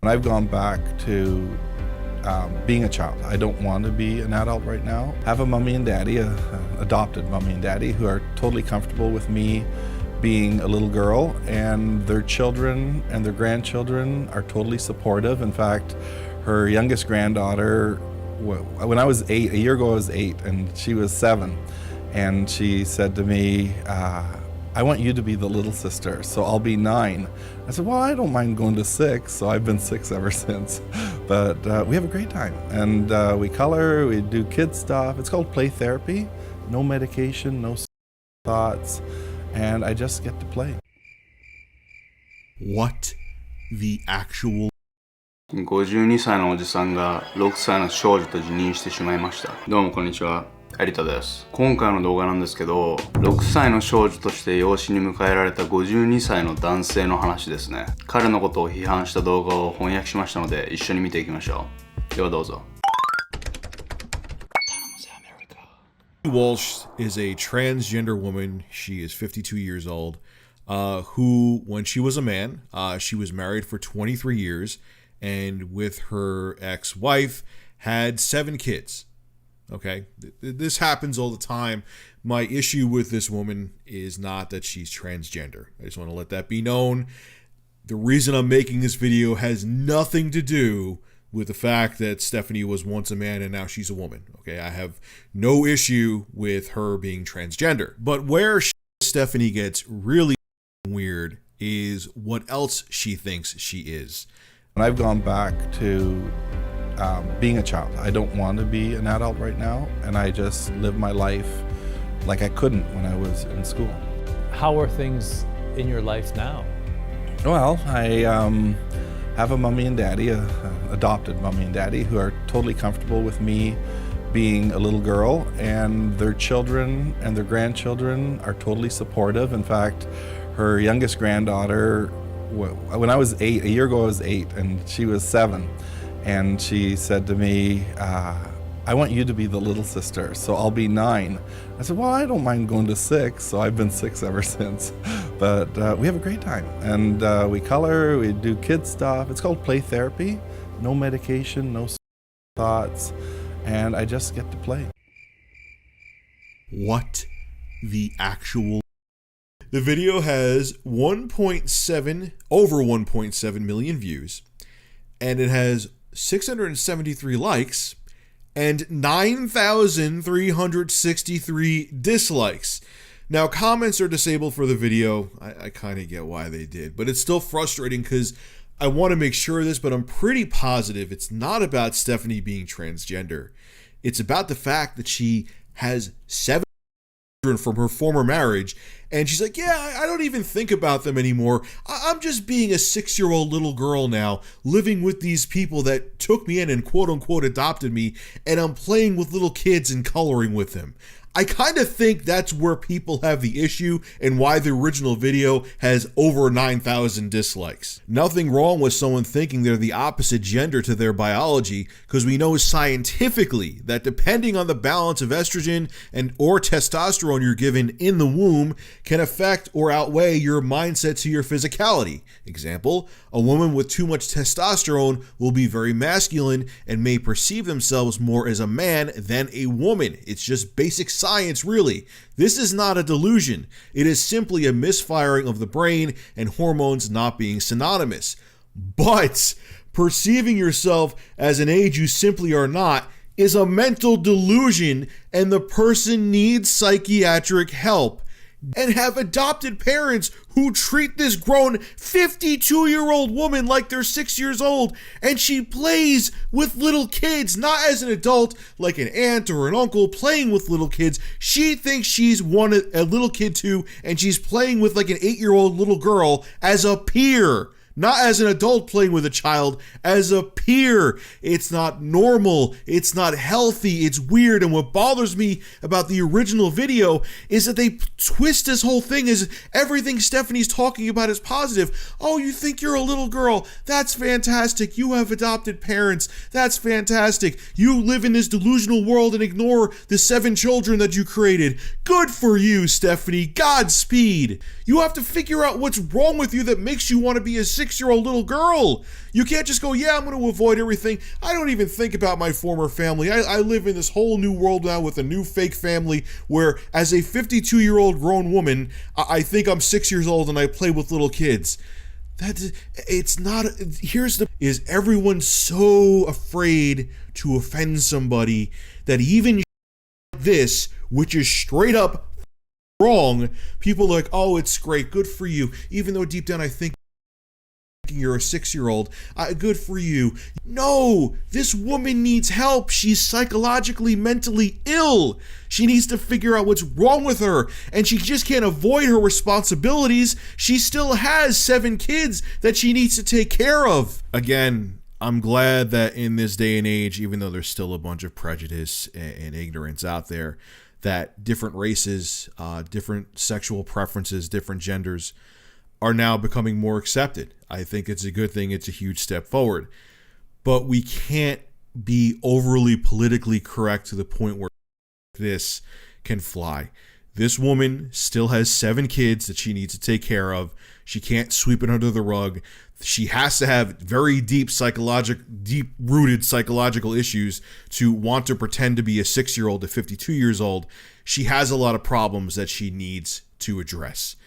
I've gone back to being a child. I don't want to be an adult right now. I have a mommy and daddy, a adopted mommy and daddy, who are totally comfortable with me being a little girl, and their children and their grandchildren are totally supportive. In fact, her youngest granddaughter, when I was 8, a year ago I was 8 and she was 7, and she said to me, I want you to be the little sister, so I'll be 9. I said, well, I don't mind going to 6, so I've been 6 ever since. But we have a great time, and we color, we do kids stuff. It's called play therapy. No medication, no thoughts, and I just get to play. What the actual... 52歳のおじさんが6歳の少女と自認してしまいました。どうもこんにちは、有田です。今回の動画なんですけど、6歳の少女として養子に迎えられた52歳の男性の話ですね。彼のことを批判した動画を翻訳しましたので、一緒に見ていきましょう。ではどうぞ。Walsh is a transgender woman. She is 52 years old, who, when she was a man, she was married for 23 years, and with her ex-wife, had 7 kids. Okay, this happens all the time. My issue with this woman is not that she's transgender. I just want to let that be known. The reason I'm making this video has nothing to do with the fact that Stephanie was once a man and now she's a woman. Okay, I have no issue with her being transgender. But where Stephanie gets really weird is what else she thinks she is. And I've gone back to being a child. I don't want to be an adult right now, and I just live my life like I couldn't when I was in school. How are things in your life now? Well, I have a mommy and daddy, a adopted mommy and daddy, who are totally comfortable with me being a little girl, and their children and their grandchildren are totally supportive. In fact, her youngest granddaughter, when I was 8, a year ago I was 8 and she was 7, and she said to me, I want you to be the little sister, so I'll be 9. I said, well, I don't mind going to 6, so I've been 6 ever since. But we have a great time, and we color, we do kids stuff. It's called play therapy. No medication, no thoughts, and I just get to play. What the actual... The video has over 1.7 million views, and it has 673 likes and 9,363 dislikes. Now, comments are disabled for the video. I kind of get why they did, but it's still frustrating because I want to make sure of this, but I'm pretty positive it's not about Stephanie being transgender. It's about the fact that she has 7 children from her former marriage, and she's like, yeah, I don't even think about them anymore. I'm just being a 6-year-old little girl now, living with these people that took me in and quote-unquote adopted me, and I'm playing with little kids and coloring with them. I kind of think that's where people have the issue and why the original video has over 9,000 dislikes. Nothing wrong with someone thinking they're the opposite gender to their biology, because we know scientifically that depending on the balance of estrogen and or testosterone you're given in the womb can affect or outweigh your mindset to your physicality. Example, a woman with too much testosterone will be very masculine and may perceive themselves more as a man than a woman. It's just basic science, really. This is not a delusion. It is simply a misfiring of the brain and hormones not being synonymous. But perceiving yourself as an age you simply are not is a mental delusion, and the person needs psychiatric help. And have adopted parents who treat this grown 52-year-old woman like they're 6 years old, and she plays with little kids, not as an adult like an aunt or an uncle playing with little kids. She thinks she's a little kid too, and she's playing with like an 8-year-old little girl as a peer. Not as an adult playing with a child, as a peer. It's not normal. It's not healthy. It's weird. And what bothers me about the original video is that they twist this whole thing as everything Stephanie's talking about is positive. Oh, you think you're a little girl? That's fantastic. You have adopted parents. That's fantastic. You live in this delusional world and ignore the 7 children that you created. Good for you, Stephanie. Godspeed. You have to figure out what's wrong with you that makes you want to be a 6 6-year-old little girl. You can't just go, yeah, I'm going to avoid everything. I don't even think about my former family. I live in this whole new world now with a new fake family where as a 52-year-old grown woman, I think I'm 6 years old and I play with little kids. Is everyone so afraid to offend somebody that even this, which is straight up wrong, people are like, oh, it's great, good for you, even though deep down I think you're a 6-year-old, good for you. No, this woman needs help. She's psychologically, mentally ill. She needs to figure out what's wrong with her, and she just can't avoid her responsibilities. She still has 7 kids that she needs to take care of. Again, I'm glad that in this day and age, even though there's still a bunch of prejudice and ignorance out there, that different races, different sexual preferences, different genders are now becoming more accepted. I think it's a good thing. It's a huge step forward. But we can't be overly politically correct to the point where this can fly. This woman still has 7 kids that she needs to take care of. She can't sweep it under the rug. She has to have very deep-rooted psychological issues to want to pretend to be a 6-year-old to 52 years old. She has a lot of problems that she needs to address.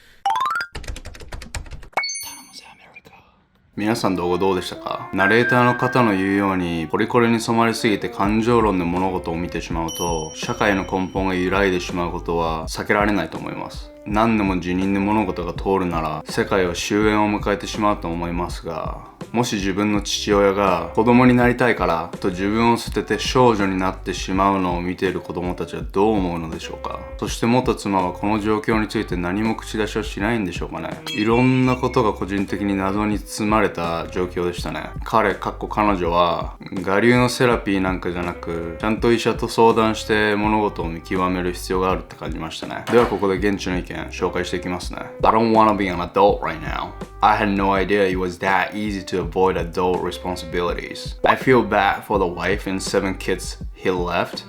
皆さん動画どうでしたか？ナレーターの方の言うようにポリコレに染まりすぎて感情論で物事を見てしまうと社会の根本が揺らいでしまうことは避けられないと思います。何でも辞任で物事が通るなら世界は終焉を迎えてしまうと思いますが、もし自分の父親が子供になりたいからと自分を捨てて少女になってしまうのを見ている子供たちはどう思うのでしょうか？そして元妻はこの状況について何も口出しをしないんでしょうかね？いろんなことが個人的に謎に包まれた状況でしたね。彼女は我流のセラピーなんかじゃなくちゃんと医者と相談して物事を見極める必要があるって感じましたね。ではここで現地の意見紹介していきますね。I don't wanna be an adult right now. I had no idea it was that easy to avoid adult responsibilities. I feel bad for the wife and 7 kids he left,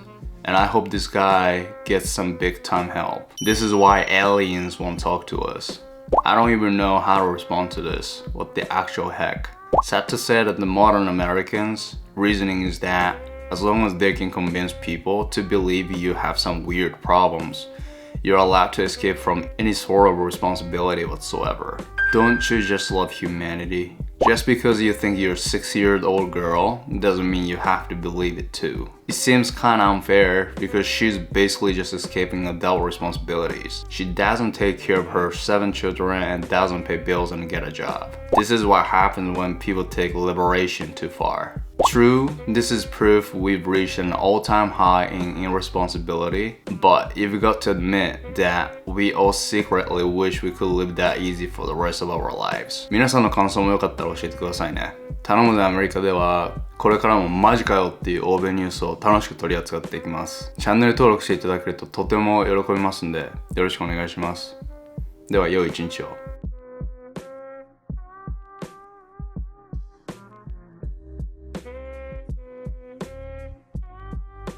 and I hope this guy gets some big time help. This is why aliens won't talk to us. I don't even know how to respond to this. What the actual heck? Sad to say that the modern Americans' reasoning is that as long as they can convince people to believe you have some weird problems, you're allowed to escape from any sort of responsibility whatsoever. Don't you just love humanity? Just because you think you're a 6-year-old girl doesn't mean you have to believe it too. It seems kinda unfair because she's basically just escaping adult responsibilities. She doesn't take care of her 7 children and doesn't pay bills and get a job. This is what happens when people take liberation too far. True, this is proof we've reached an all-time high in irresponsibility, but you've got to admit that we all secretly wish we could live that easy for the rest of our lives. 皆さんの感想もよかったら教えてくださいね。頼むぜアメリカではこれからもマジかよっていう欧米ニュースを楽しく取り扱っていきます。チャンネル登録していただけるととても喜びますんでよろしくお願いします。では良い一日を。